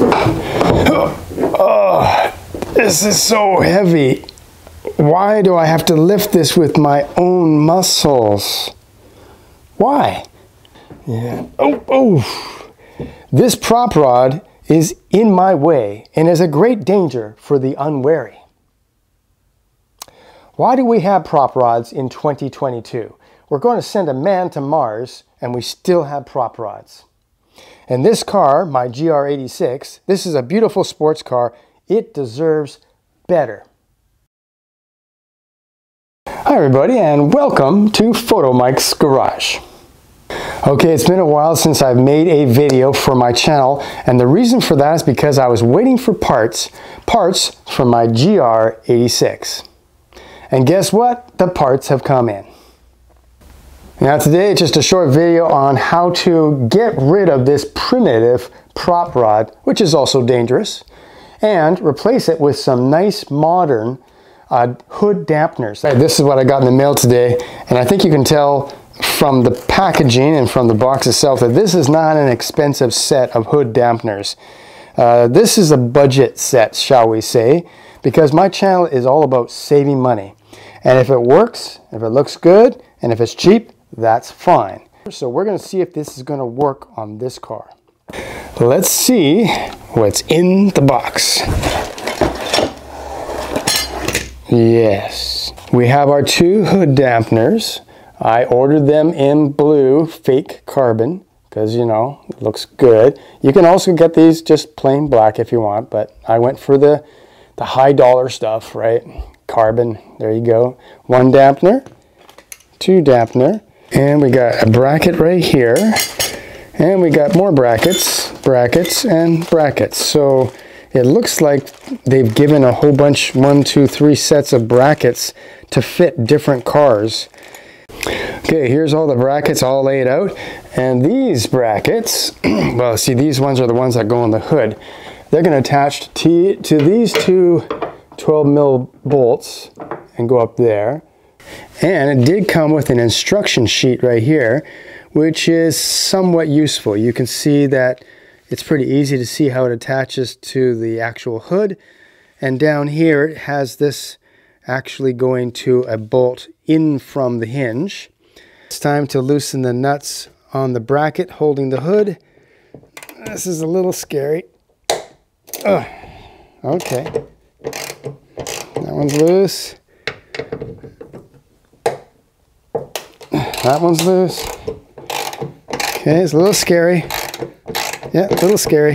Oh, this is so heavy. Why do I have to lift this with my own muscles? Why? Yeah. Oh. This prop rod is in my way and is a great danger for the unwary. Why do we have prop rods in 2022? We're going to send a man to Mars and we still have prop rods. And this car, my GR86, this is a beautiful sports car. It deserves better. Hi everybody and welcome to Photomikes Garage. Okay, it's been a while since I've made a video for my channel, and the reason for that is because I was waiting for parts from my GR86. And guess what? The parts have come in. Now today it's just a short video on how to get rid of this primitive prop rod, which is also dangerous, and replace it with some nice modern hood dampeners. This is what I got in the mail today, and I think you can tell from the packaging and from the box itself that this is not an expensive set of hood dampeners. This is a budget set, shall we say, because my channel is all about saving money. And if it works, if it looks good, and if it's cheap, that's fine. So we're going to see if this is going to work on this car. Let's see what's in the box. Yes, we have our two hood dampeners. I ordered them in blue fake carbon because, you know, it looks good. You can also get these just plain black if you want, but I went for the high dollar stuff, right? Carbon, there you go. One dampener, two dampener, and we got a bracket right here, and we got more brackets, and brackets. So it looks like they've given a whole bunch, 1, 2, 3 sets of brackets to fit different cars. Okay, here's all the brackets all laid out, and these brackets, well, see, these ones are the ones that go on the hood. They're going to attach to these two 12 mil bolts and go up there. And it did come with an instruction sheet right here, which is somewhat useful. You can see that it's pretty easy to see how it attaches to the actual hood, and down here it has this actually going to a bolt in from the hinge. It's time to loosen the nuts on the bracket holding the hood. This is a little scary. Okay, that one's loose. That one's loose. Okay, it's a little scary. Yeah, a little scary.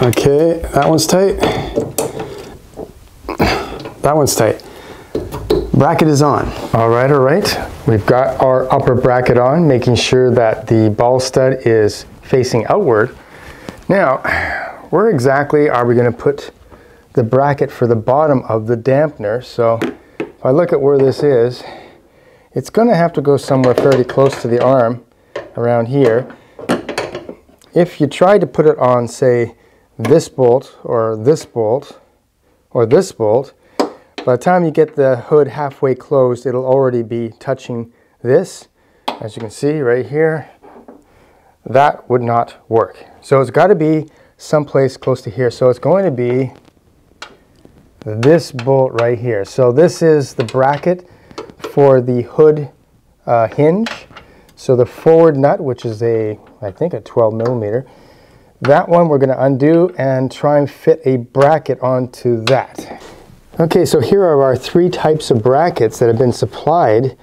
Okay, that one's tight. That one's tight. Bracket is on. All right. We've got our upper bracket on, making sure that the ball stud is facing outward. Now, where exactly are we going to put the bracket for the bottom of the dampener? So if I look at where this is, it's going to have to go somewhere fairly close to the arm around here. If you try to put it on, say, this bolt or this bolt or this bolt, by the time you get the hood halfway closed, it'll already be touching this. As you can see right here, that would not work. So it's got to be someplace close to here. So it's going to be this bolt right here. So this is the bracket for the hood hinge. So the forward nut, which is I think a 12 millimeter, that one we're going to undo and try and fit a bracket onto that. Okay, so here are our 3 types of brackets that have been supplied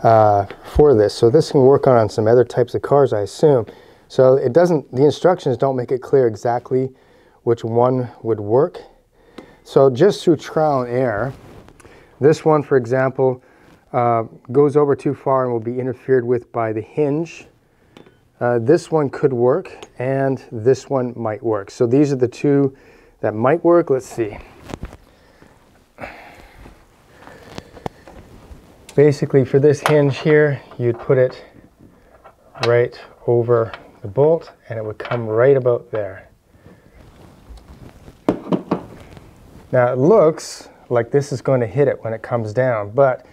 for this. So this can work on some other types of cars, I assume. So it doesn't, the instructions don't make it clear exactly which one would work. So just through trial and error, this one, for example, goes over too far and will be interfered with by the hinge. This one could work, and this one might work. So these are the 2 that might work. Let's see. Basically, for this hinge here, you'd put it right over the bolt, and it would come right about there. Now it looks like this is going to hit it when it comes down, but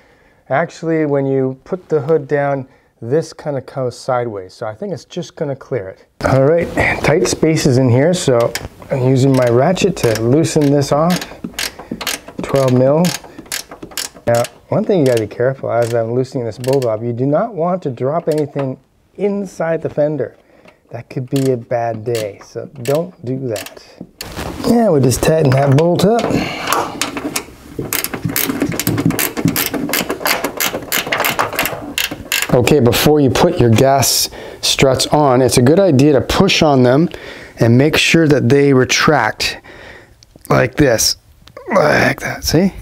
actually when you put the hood down, this kind of goes sideways. So I think it's just gonna clear it. All right, tight spaces in here. So I'm using my ratchet to loosen this off, 12 mil. Now, one thing you gotta be careful as I'm loosening this bolt off, you do not want to drop anything inside the fender. That could be a bad day, so don't do that. Yeah, we'll just tighten that bolt up. Okay, before you put your gas struts on, it's a good idea to push on them and make sure that they retract like this, like that, see?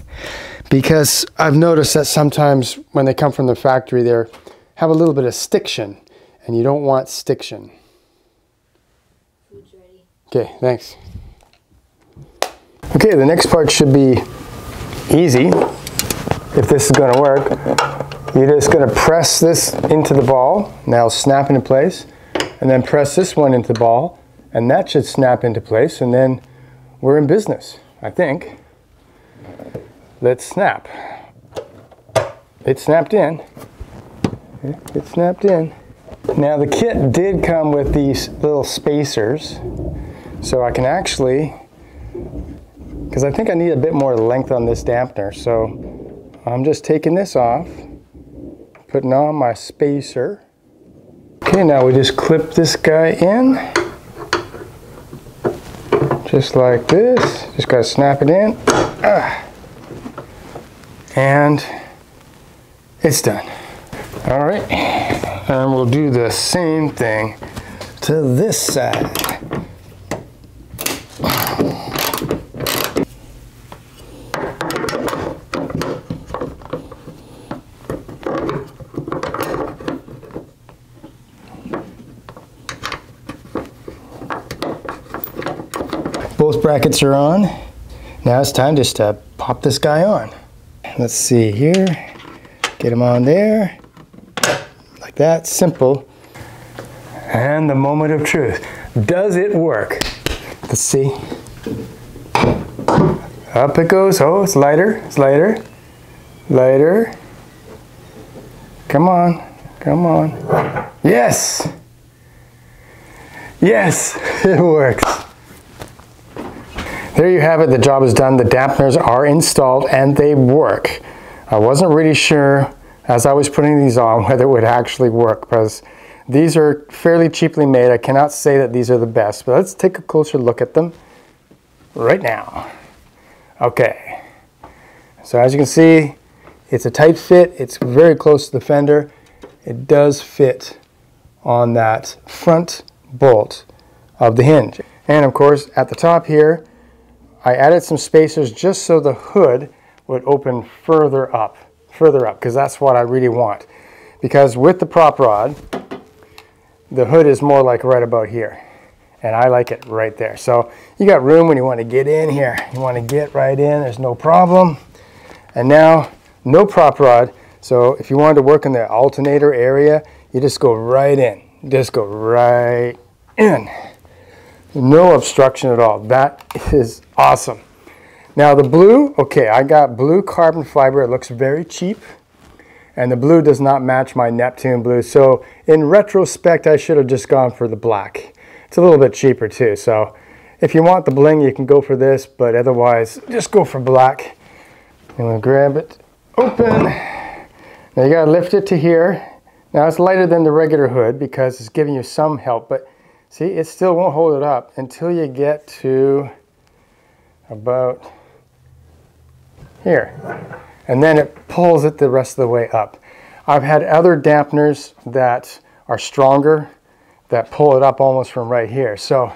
Because I've noticed that sometimes when they come from the factory, they have a little bit of stiction, and you don't want stiction. Food's ready. Okay, thanks. Okay, the next part should be easy. If this is going to work, you're just going to press this into the ball, and that'll snap into place, and then press this one into the ball, and that should snap into place, and then we're in business, I think. Let's snap. It snapped in. It snapped in. Now the kit did come with these little spacers, so I can actually, because I think I need a bit more length on this dampener, so I'm just taking this off, putting on my spacer. Okay, now we just clip this guy in, just like this. Just gotta snap it in. And it's done. All right, and we'll do the same thing to this side. Both brackets are on. Now it's time just to pop this guy on. Let's see here, get him on there, like that, simple. And the moment of truth, does it work? Let's see. Up it goes, oh, it's lighter, lighter. Come on, come on. Yes, yes, it works. There you have it, the job is done. The dampeners are installed and they work. I wasn't really sure as I was putting these on whether it would actually work because these are fairly cheaply made. I cannot say that these are the best, but let's take a closer look at them right now. Okay, so as you can see, it's a tight fit. It's very close to the fender. It does fit on that front bolt of the hinge. And of course, at the top here, I added some spacers just so the hood would open further up, because that's what I really want. Because with the prop rod, the hood is more like right about here, and I like it right there. So you got room when you want to get in here. You want to get right in, there's no problem. And now, no prop rod, so if you wanted to work in the alternator area, you just go right in. Just go right in. No obstruction at all. That is awesome. Now the blue, okay, I got blue carbon fiber. It looks very cheap. And the blue does not match my Neptune blue. So in retrospect, I should have just gone for the black. It's a little bit cheaper too. So if you want the bling, you can go for this, but otherwise, just go for black. I'm gonna grab it open. Now you gotta lift it to here. Now it's lighter than the regular hood because it's giving you some help, but see, it still won't hold it up until you get to about here. And then it pulls it the rest of the way up. I've had other dampeners that are stronger that pull it up almost from right here. So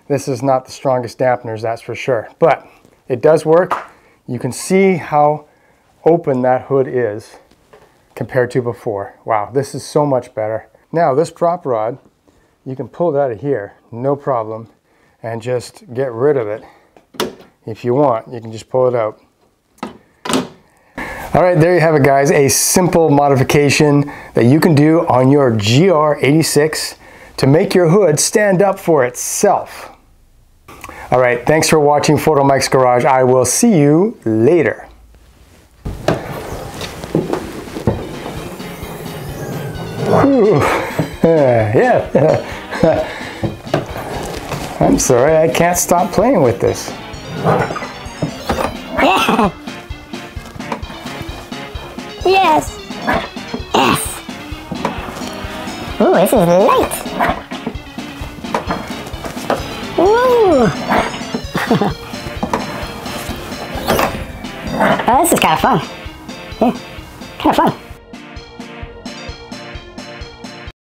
this is not the strongest dampeners, that's for sure. But it does work. You can see how open that hood is compared to before. Wow, this is so much better. Now this prop rod, you can pull it out of here, no problem, and just get rid of it. If you want, you can just pull it out. All right, there you have it, guys. A simple modification that you can do on your GR86 to make your hood stand up for itself. All right, thanks for watching Photomikes Garage. I will see you later. Ooh. Yeah. I'm sorry, I can't stop playing with this. Yeah. Yes. Yes. Ooh, this is light. Ooh. Oh, this is kind of fun. Yeah, kind of fun.